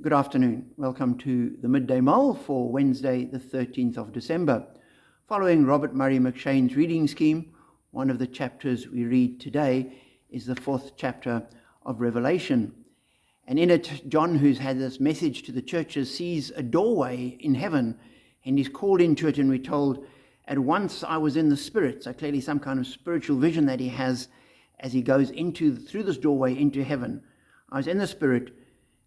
Good afternoon. Welcome to the Midday Mull for Wednesday, the 13th of December. Following Robert Murray McShane's reading scheme, one of the chapters we read today is the 4th chapter of Revelation. And in it, John, who's had this message to the churches, sees a doorway in heaven, and he's called into it, and we're told, "At once I was in the Spirit." So clearly some kind of spiritual vision that he has as he goes through this doorway into heaven. "I was in the Spirit,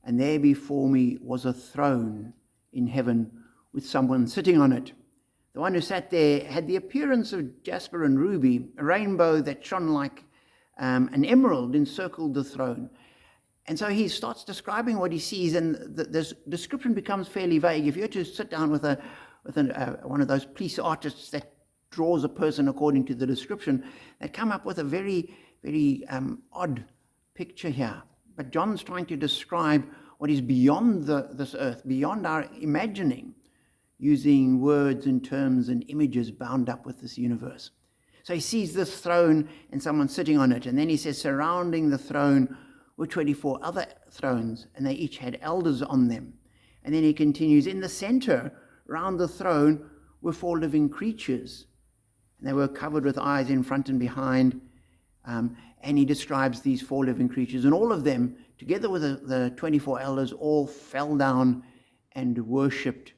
and there before me was a throne in heaven with someone sitting on it. The one who sat there had the appearance of jasper and ruby. A rainbow that shone like an emerald encircled the throne." And so he starts describing what he sees, and the description becomes fairly vague. If you were to sit down with one of those police artists that draws a person according to the description, they come up with a very, very odd picture here. But John's trying to describe what is beyond this earth, beyond our imagining, using words and terms and images bound up with this universe. So he sees this throne and someone sitting on it. And then he says, surrounding the throne were 24 other thrones, and they each had elders on them. And then he continues, in the center, round the throne, were 4 living creatures. And they were covered with eyes in front and behind. And he describes these 4 living creatures, and all of them, together with the 24 elders, all fell down and worshipped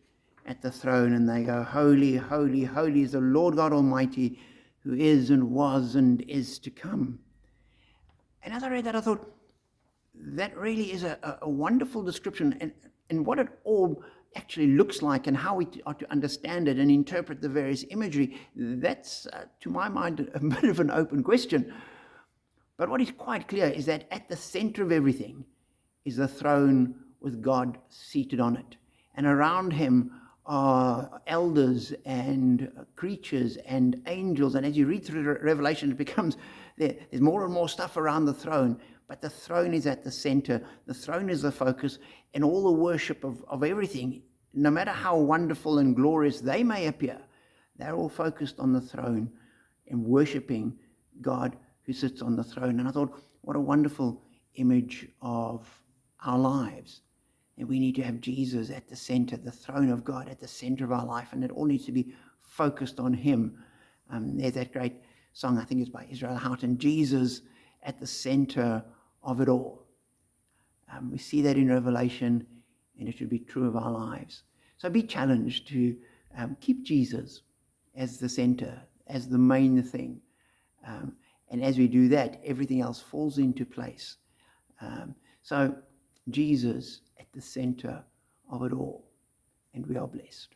at the throne. And they go, "Holy, holy, holy is the Lord God Almighty, who is and was and is to come." And as I read that, I thought, that really is a wonderful description, and what it all actually looks like and how we are to understand it and interpret the various imagery. That's, to my mind, a bit of an open question. But what is quite clear is that at the center of everything is the throne with God seated on it. And around him are elders and creatures and angels. And as you read through Revelation, it becomes, there's more and more stuff around the throne. But the throne is at the center. The throne is the focus. And all the worship of everything, no matter how wonderful and glorious they may appear, they're all focused on the throne and worshiping God who sits on the throne. And I thought, what a wonderful image of our lives. And we need to have Jesus at the center, the throne of God at the center of our life, and it all needs to be focused on him. There's that great song, I think it's by Israel Houghton, Jesus at the center of it all. We see that in Revelation, and it should be true of our lives. So be challenged to keep Jesus as the center, as the main thing. And as we do that, everything else falls into place. So Jesus at the center of it all, and we are blessed.